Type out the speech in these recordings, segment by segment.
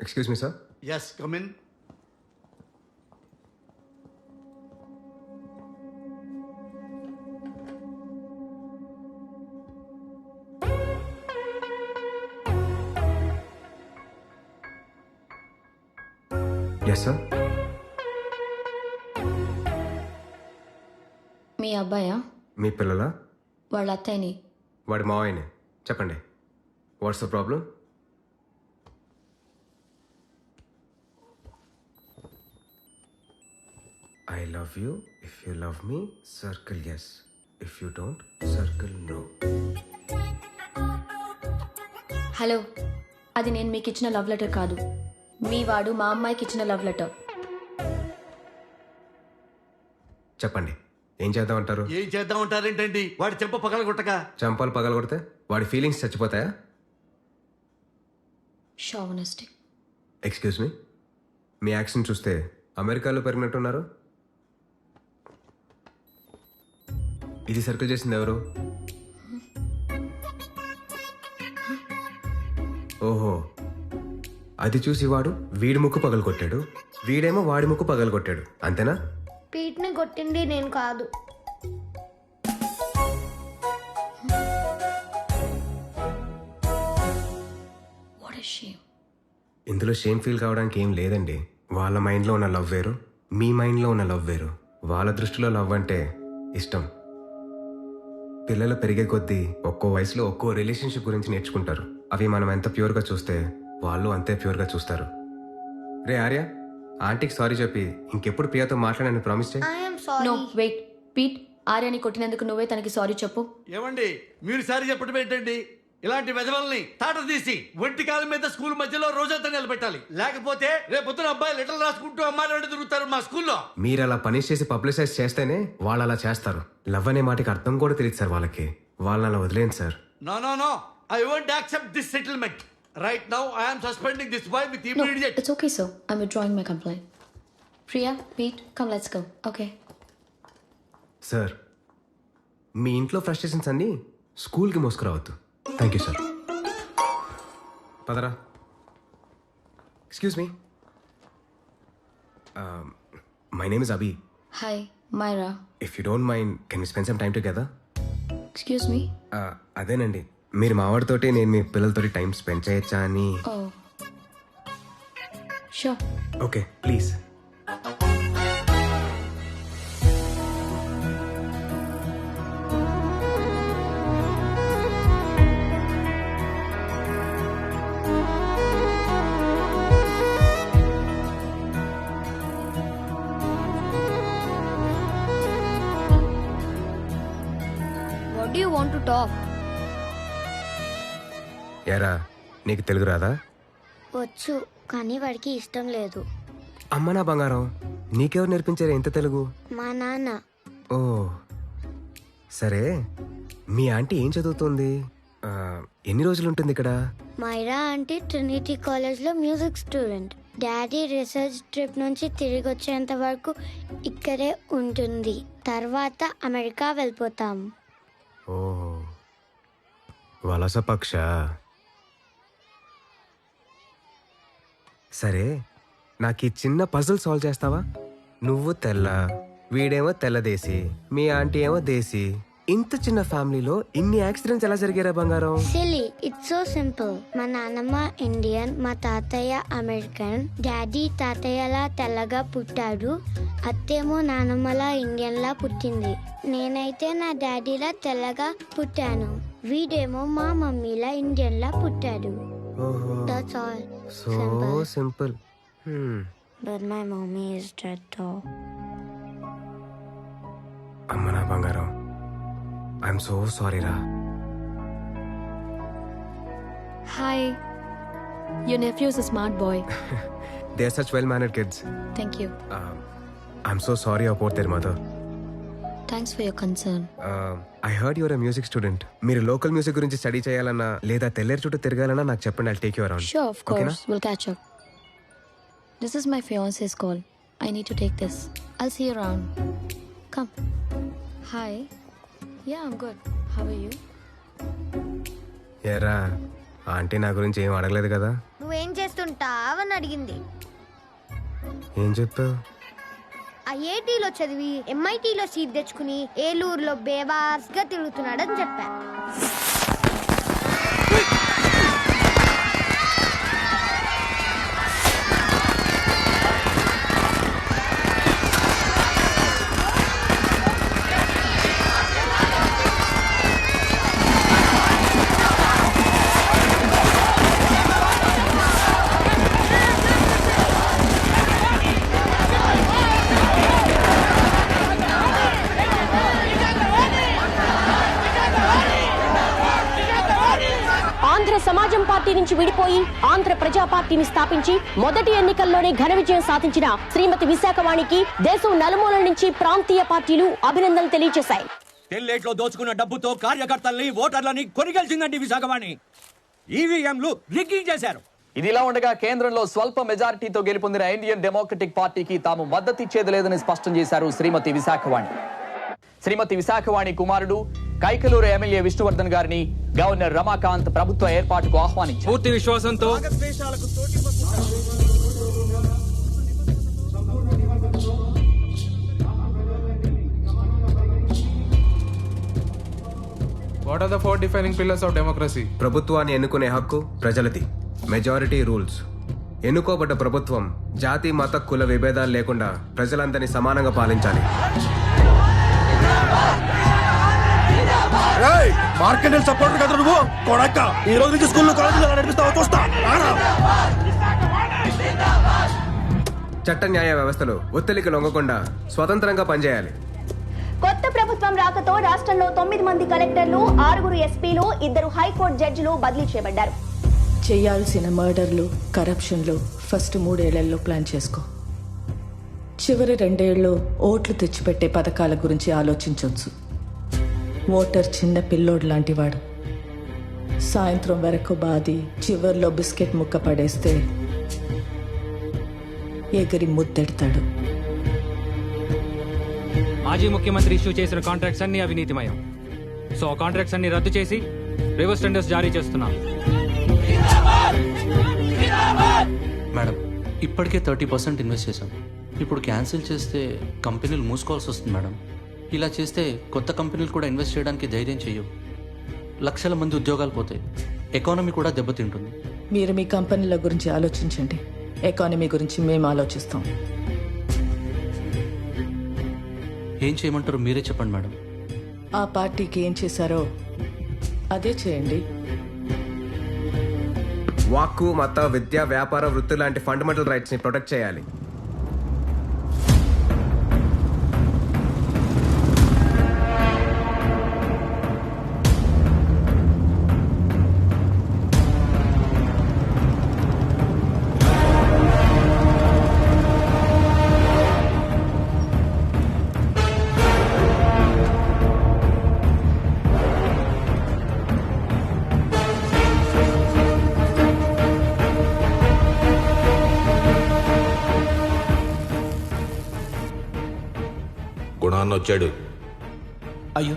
Excuse me sir. Yes, come in. Yes sir. మీ అబ్బాయా? మీ పిల్లలా? వాళ్ళ అత్తయ్యని. వాడి మావయ్యనే. చెప్పండి, what's the problem? I love you. If you love me circle yes, if you don't circle no. Hello, అది నేను మీకు ఇచ్చిన లవ్ లెటర్ కాదు. మీ వాడు మా అమ్మాయికి ఇచ్చిన లవ్ లెటర్. చెప్పండి, ఏం చేద్దామంటారు? ఏం చేద్దాం అంటారేంటండి? వాడి చెంప పగలగొట్టక. చంపాలు పగల కొడితే వాడి ఫీలింగ్స్ చచ్చిపోతాయా? షావనిస్టిక్. ఎక్స్క్యూజ్ మీ, మీ యాక్షన్ చూస్తే అమెరికాలో పెరిగినట్టున్నారు. ఇది సర్కిల్ చేసింది ఎవరు? ఓహో, అది చూసి వాడు వీడి ముక్కు పగలు కొట్టాడు, వీడేమో వాడి ముక్కు పగలు కొట్టాడు, అంతేనా? పీట్ని కొట్టింది నేను కాదు. What a shame. ఇందులో షేమ్ ఫీల్ కావడానికి ఏం లేదండి. వాళ్ళ మైండ్లో ఉన్న లవ్ వేరు, మీ మైండ్లో ఉన్న లవ్ వేరు. వాళ్ళ దృష్టిలో లవ్ అంటే ఇష్టం. పిల్లలు పెరిగే కొద్దీ ఒక్కో వయసులో ఒక్కో రిలేషన్షిప్ గురించి నేర్చుకుంటారు. అవి మనం ఎంత ప్యూర్గా చూస్తే వాళ్ళు అంతే ప్యూర్గా చూస్తారు. రే ఆర్య, ఆంటీకి సారీ చెప్పి ఇంకెప్పుడు ప్రియాతో మాట్లాడని ప్రామిస్ చేయి. I'm no sorry. Wait, Pete. ఆర్యాని కొట్టినందుకు నువ్వే తనకి సారీ చెప్పు. ఏమండి, మీరు సారి చెప్పడం ఏంటండి? ఇలాంటి వెధవల్ని తాట తీసి ఒంటి కాలం మీద స్కూల్ మధ్యలో రోజంతా నిలబెట్టాలి. లేకపోతే రేపొద్దున అబ్బాయి లెటర్లు రాసుకుంటూ అమ్మాయిలు వెంట తిరుగుతారు మా స్కూల్లో. మీరు అలా పనిష్ చేసి పబ్లిసైజ్ చేస్తేనే వాళ్ళు అలా చేస్తారు. లవ్ అనే మాటకి అర్థం కూడా తెలియదు సార్ వాళ్ళకి. వాళ్ళని అలా వదిలేండి sir. No, no, no. I won't accept this settlement. Right now, I am suspending this boy with No, immediate. it's okay, sir. I'm withdrawing my complaint. Priya, Pete, come, let's go. Okay. Sir, మీ ఇంట్లో frustrations అన్నీ స్కూల్కి మోసుకురావద్దు. Thank you sir. పదరా. Excuse me, my name is Abhi. Hi, Myra. If you don't mind can we spend some time together? Excuse me? అదేనండి, మీరు మావాడితోటి నేను మీ పిల్లలతోటి టైం స్పెండ్ చేయొచ్చా అని. Oh. Sure. Okay please. What do you want to talk? ఎరా, నీకు తెలుగు రాదా? వచ్చు, కానీ వాడికి ఇష్టం లేదు. అమ్మ నా బంగారం, నీకెవరు నేర్పించారు ఇంత తెలుగు? మా నాన్న. ఓ సరే, మీ ఆంటీ ఏం చదువుతుంది? ఎన్ని రోజులు ఉంటుంది ఇక్కడ? మైరా అంటే ట్రినిటీ కాలేజ్లో music student. Daddy research trip నుంచి తిరిగి వచ్చేంత వరకు ఇక్కడే ఉంటుంది. తర్వాత అమెరికా వెళ్ళిపోతాం. ఓ వలస పక్ష. సరే, నాకు ఈ చిన్న పజిల్ సాల్వ్ చేస్తావా? నువ్వు తెల్ల, వీడేమో తెల్లదేశీ, మీ ఆంటీ ఏమో దేశీ. ఇంత చిన్న ఫ్యామిలీలో ఇన్ని యాక్సిడెంట్స్ ఎలా జరిగారా బంగారం? Silly, it's so simple. మా నాన్నమ్మ ఇండియన్, మా తాతయ్య అమెరికన్. డాడీ తాతయ్యలా తెల్లగా పుట్టాడు, అత్తేమో నానమ్మలా ఇండియన్లా పుట్టింది. నేనైతే నా డాడీలా తెల్లగా పుట్టాను, వీడేమో మా మమ్మీలా ఇండియన్లా పుట్టాడు. ఓహో, That's all. So simple. But my mommy is dead though. అమ్మ నా బంగారం, ఐఎమ్ సో సారీ రా. Hi. Your nephew is a smart boy. They are such well mannered kids. Thank you. I'm so sorry about their mother. Thanks for your concern. I heard you're a music student. మీరు local music గురించి study చేయాలన్నా లేదా తెల్లేరు చుట్టూ తిరగాలన్నా నాకు చెప్పండి. I'll take you around. Sure, of course. Okay, We'll catch up. This is my fiance's call. I need to take this. I'll see you around. Come. Hi. Yeah, I'm good. How are you? ఏరా, aunty నా గురించి ఏం అడగలేదు కదా? నువ్వేం చేస్తుంటావు? ఉంటావని అడిగింది. ఏం చెప్పావు? ఐఐటీలో చదివి ఎంఐటీలో సీట్ తెచ్చుకుని ఏలూరులో బేవార్స్గా తిరుగుతున్నాడని చెప్పా. ఆంధ్ర సమాజం పార్టీ నుంచి విడిపోయి ఆంధ్ర ప్రజా పార్టీని స్థాపించి మొదటి ఎన్నికల్లోనే ఘన విజయం సాధించిన శ్రీమతి విశాఖవాణికి దేశం నలుమూలల నుంచి ప్రాంతీయ పార్టీలు అభినందనలు తెలియజేశాయి. తెల్లేట్లో దోచుకున్న డబ్బుతో కార్యకర్తల్ని ఓటర్లని కొనిగెలిచిందండి విశాఖవాణి. ఈవీఎంలు రిగ్గింగ్ చేశారు. ఇదిలా ఉండగా కేంద్రంలో స్వల్ప మెజారిటీతో గెలుపొందిన ఇండియన్ డెమోక్రటిక్ పార్టీకి తాము మద్దతిచ్చేది లేదని స్పష్టం చేశారు శ్రీమతి విశాఖవాణి. శ్రీమతి విశాఖవాణి కుమారుడు కైకలూరు ఎమ్మెల్యే విష్ణువర్ధన్ గారిని గవర్నర్ రమాకాంత్ ప్రభుత్వ ఏర్పాటుకు ఆహ్వానించారు. పూర్తి విశ్వాసంతో What are the 4 defining pillars of democracy? ప్రభుత్వాన్ని ఎన్నుకునే హక్కు ప్రజలది. Majority rules. ఎన్నుకోబడ్డ ప్రభుత్వం జాతి మత కుల విభేదాలు లేకుండా ప్రజలందరినీ సమానంగా పాలించాలి. మార్కెట్ సపోర్ట్ కదా నువ్వు కొడక్క. ఈ రోజు నుంచి స్కూల్లో కాలేజీలో నడిపిస్తావా చూస్తా. చట్ట న్యాయ వ్యవస్థలో ఒత్తిడికి లొంగకుండా స్వతంత్రంగా పనిచేయాలి. కొత్త ప్రభుత్వం రాకతో రాష్ట్రంలో 9 మంది కలెక్టర్లు, 6 ఎస్పీలు, 2 హైకోర్టు జడ్జిలు బదిలీ చేయబడ్డారు. చేయాల్సిన మర్డర్లు, కరప్షన్లు ఫస్ట్ 3 ఏళ్లలో ప్లాన్ చేసుకో. చివరి 2 ఏళ్ళు ఓట్లు తెచ్చిపెట్టే పథకాల గురించి ఆలోచించవచ్చు. ఓటర్ చిన్న పిల్లోడు లాంటివాడు. సాయంత్రం వరకు బాది చివర్లో బిస్కెట్ ముక్క పడేస్తే ఎగిరి ముద్దెడతాడు. మాజీ ముఖ్యమంత్రి ఇష్యూ చేసిన కాంట్రాక్ట్స్ అన్ని అవినీతిమయం. సో ఆ కాంట్రాక్ట్స్ అన్ని రద్దు చేసి రివర్స్ టెండర్స్ జారీ చేస్తున్నాం. మేడం, ఇప్పటికే 30% ఇన్వెస్ట్ చేశాం. ఇప్పుడు క్యాన్సిల్ చేస్తే కంపెనీలు మూసుకోవాల్సి వస్తుంది మేడం. ఇలా చేస్తే కొత్త కంపెనీలు కూడా ఇన్వెస్ట్ చేయడానికి ధైర్యం చేయవు. లక్షల మంది ఉద్యోగాలు పోతాయి. ఎకానమీ కూడా దెబ్బతింటుంది. మీరు మీ కంపెనీల గురించి ఆలోచించండి. ఎకానమీ గురించి మేము ఆలోచిస్తాం. ఏం చేయమంటారు మీరే చెప్పండి మేడం. ఆ పార్టీకి ఏం చేశారో అదే చేయండి. వాక్కు, మత, విద్య, వ్యాపార, వృత్తి లాంటి ఫండమెంటల్ రైట్స్ ని ప్రొటెక్ట్ చేయాలి. గుణాన్ని వచ్చాడు. అయ్యో,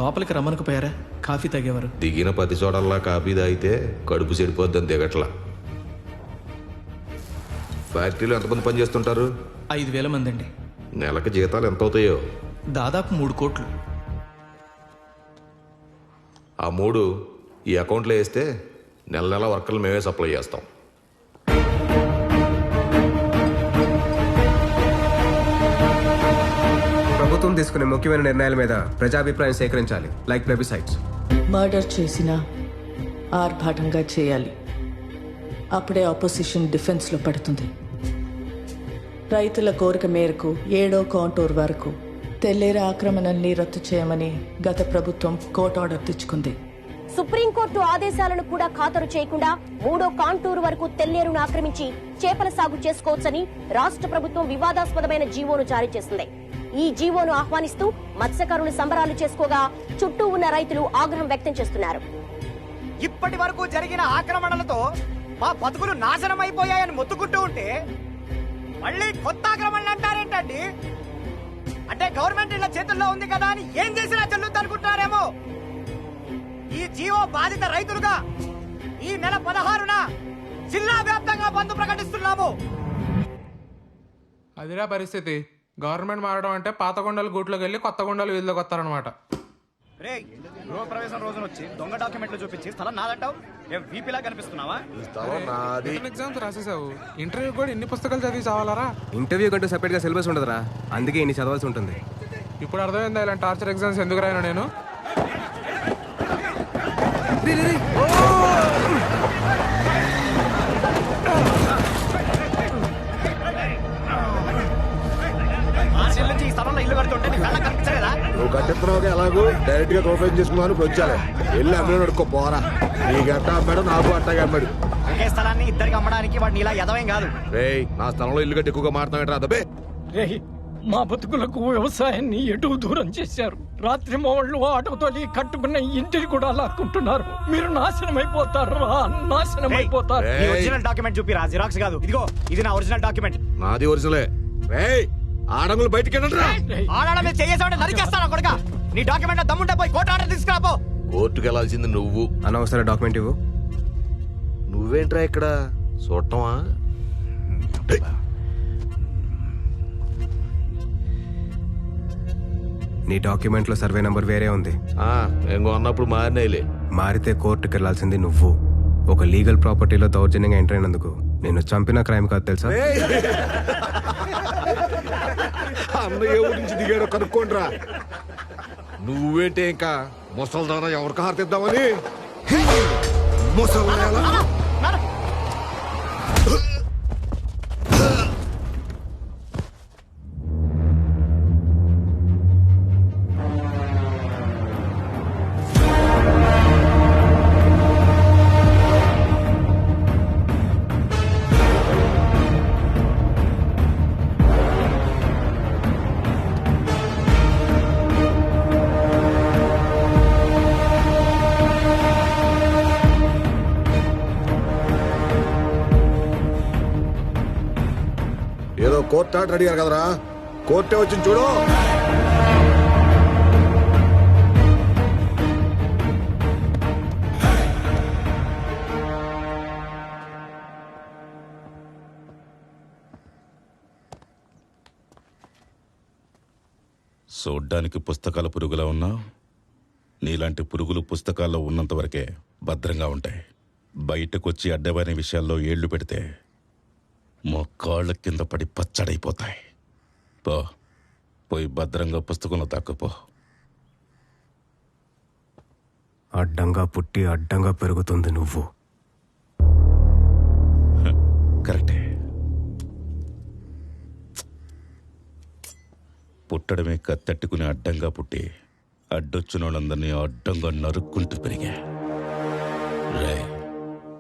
లోపలికి రమ్మనకపోయారా? కాఫీ తాగేవారు. దిగిన 10 చోటల్లా కాఫీ తాగితే కడుపు చెడిపోద్దని దిగట్లా. ఫ్యాక్టరీలో ఎంతమంది పని చేస్తుంటారు? 5,000 మంది అండి. నెలకి జీతాలు ఎంత అవుతాయో? దాదాపు 3 కోట్లు. ఆ 3 ఈ అకౌంట్లో వేస్తే నెల నెల వర్కర్లు మేమే సప్లై చేస్తాం. ప్రభుత్వం తీసుకునే ముఖ్యమైన నిర్ణయాల మీద ప్రజాభిప్రాయం సేకరించాలి. లైక్ ప్లెబిసైట్స్. మర్డర్ చేసినా ఆర్భాటంగా చేయాలి. అప్పుడే ఆపోజిషన్ డిఫెన్స్లో పడుతుంది. రైతుల కోరిక మేరకు 7వ కాంటూర్ వరకు తెల్లేరు ఆక్రమణల్ని రద్దు చేయమని గత ప్రభుత్వం కోర్టు ఆర్డర్ తెచ్చుకుంది. సుప్రీంకోర్టు ఆదేశాలను కూడా ఖాతరు చేయకుండా 3వ కాంటూరు వరకు తెల్లేరును ఆక్రమించి చేపల సాగు చేసుకోవచ్చని రాష్ట్ర ప్రభుత్వం వివాదాస్పదమైన జీవోను జారీ చేసింది. ఈ జీవోను ఆహ్వానిస్తూ మత్స్యకారులు సంబరాలు చేసుకోగా చుట్టూ ఉన్న రైతులు ఆగ్రహం వ్యక్తం చేస్తున్నారు. ఇప్పటి వరకు జరిగిన ఆక్రమణలతో మా బతుకులు నాశనం అయిపోయాయని మొత్తుకుంటూ ఉంటే మళ్ళీ కొత్త ఆక్రమణలు అంటారేంటండి? అంటే గవర్నమెంట్ ఇలా చేతుల్లో ఉంది కదా అని ఏం చేసినా చెల్లుద్ది అనుకుంటున్నారేమో. ఈ జీవో బాధిత రైతులుగా ఈ నెల 16న జిల్లా వ్యాప్తంగా ఉద్యోగ బంధు ప్రకటిస్తున్నాము. అదిరా పరిస్థితి. గవర్నమెంట్ మారడం అంటే పాత కొండలు గూట్లోకి వెళ్ళి కొత్త కొండలు వీధిలోకి వస్తారనమాట. రే గృహ ప్రవేశం రోజున వచ్చి దొంగ డాక్యుమెంట్లు చూపించి స్థలం నాదంటావు. ఏం వీపీలా కనిపిస్తున్నావా? ఎగ్జామ్స్ రాసేసావు, ఇంటర్వ్యూ కూడా ఎన్ని పుస్తకాలు చదివి చావాలరా? ఇంటర్వ్యూ కంటూ సెపరేట్గా సిలబస్ ఉండదురా, అందుకే ఇన్ని చదవాల్సి ఉంటుంది. ఇప్పుడు అర్థమైందా ఇలాంటి టార్చర్ ఎగ్జామ్స్ ఎందుకు రాయను నేను? ఈ స్థలంలో ఇల్లు కడుతుంటే నీ కళ్ళ కనిపించలేదా? నువ్వు కట్టిస్తున్నావు ఎలాగో డైరెక్ట్ గా ఓపెన్ చేసుకున్నాను వచ్చాను. వెళ్ళి అమ్మాయి నడుకో పోరా. నీకు అట్ట అమ్మాడు, నాకు అట్టగా అమ్మాడు. ఒకే స్థలాన్ని ఇద్దరికి అమ్మడానికి వాడిని ఇలా ఎదవేం కాదు. రే నా స్థలంలో ఇల్లు కట్టి ఎక్కువగా మాట్లాడరా దబ్బే. మా బతుకులకు వ్యవసాయాన్ని ఎటు దూరం చేశారు. రాత్రి మోళ్ళు ఆటోతో కట్టుకున్న ఇంటిని కూడా లాక్కుంటున్నారు. మీరు నాశనం అయిపోతారు, నాశనం అయిపోతారు. నీ ఒరిజినల్ డాక్యుమెంట్ చూపిరా, జిరాక్స్ కాదు. ఇదిగో ఇది నా ఒరిజినల్ డాక్యుమెంట్. నాది ఒరిజినలే. రేయ్ ఆడంగులు బయటికి వెళ్ళండిరా. ఆడాడ మీద చేయేసామంటే నరికేస్తాను కొడుక. నీ డాక్యుమెంట్ దమ్ముంటే పోయి కోర్టు ఆర్డర్ తీసుకురాపో. కోర్టుకు వెళ్ళాల్సింది నువ్వు. అనవసర డాక్యుమెంట్ ఇవ్వు. నువ్వేంట్రా ఇక్కడ చూడటమా? నీ డాక్యుమెంట్లో సర్వే నంబర్ వేరే ఉంది. ఇంకో అన్నప్పుడు మారినాయిలే. మారితే కోర్టుకు వెళ్ళాల్సింది నువ్వు. ఒక లీగల్ ప్రాపర్టీలో దౌర్జన్యంగా ఎంటర్ అయినందుకు నేను చంపిన క్రైమ్ కాదు తెలుసా? అన్నయ్య ఊరించి దిగాడో కనుక్కోండిరా. నువ్వేంటే ఇంకా ముసల్దానా ఎవరికి హారతిద్దామని ముసల్ ఏదో కోర్టు ఆర్డర్ అడిగారు కదరా, కోర్టే వచ్చింది చూడు. చూడ్డానికి పుస్తకాల పురుగులా ఉన్నావు. నీలాంటి పురుగులు పుస్తకాల్లో ఉన్నంత వరకే భద్రంగా ఉంటాయి. బయటకొచ్చి అడ్డమైన విషయాల్లో ఏళ్లు పెడితే మొక్కాళ్ళ కింద పడి పచ్చడైపోతాయి. పోయి భద్రంగా పుస్తకంలో దాక్కుపో. అడ్డంగా పుట్టి అడ్డంగా పెరుగుతుంది నువ్వు. కరెక్టే. పుట్టడమే కత్తెట్టుకుని అడ్డంగా పుట్టి అడ్డొచ్చిన వాళ్ళందరినీ అడ్డంగా నరుక్కుంటూ పెరిగా. రే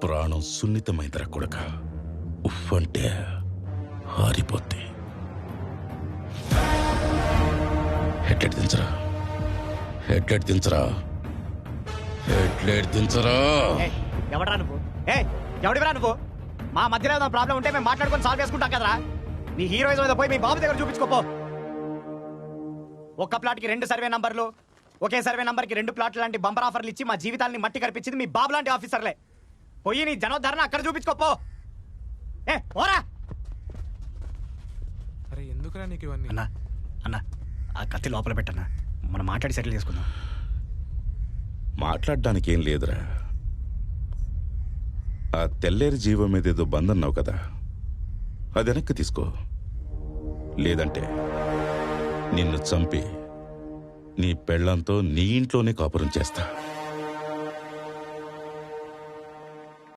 ప్రాణం సున్నితమైందిరా కొడక. ఉఫ్ అంటే హారిపోద్ది. హెడ్లైట్ దించరా, హెడ్లైట్ దించరా, హెడ్లైట్ దించరా. ఎవడరా నువ్వు? ఎవడివరా నువ్వు? మా మధ్యలో ఏదైనా ప్రాబ్లం ఉంటే మేము మాట్లాడుకొని సాల్వ్ చేసుకుంటాం కదరా. నీ హీరోయిజం మీద పోయి మీ బాబు దగ్గర చూపించుకోపో. ఒక్క ప్లాట్కి 2 సర్వే నంబర్లు, ఒకే సర్వే నంబర్కి 2 ప్లాట్లు లాంటి బంపర్ ఆఫర్లు ఇచ్చి మా జీవితాన్ని మట్టి కనిపించింది మీ బాబు లాంటి ఆఫీసర్లే. పోయి నీ జనోద్ధరణ అక్కడ చూపించుకోపో. పోరా. అరే ఎందుకురా నీకు ఇవన్నీ? అన్నా అన్నా ఆ కత్తి లోపల పెట్టన్నా, మనం మాట్లాడి సెటిల్ చేసుకుందాం. మాట్లాడడానికి ఏం లేదురా. ఆ తెల్లేరు జీవం మీద ఏదో బందన్నావు కదా, అది వెనక్కి తీసుకో. లేదంటే నిన్ను చంపి నీ పెళ్ళంతో నీ ఇంట్లోనే కాపురం చేస్తా.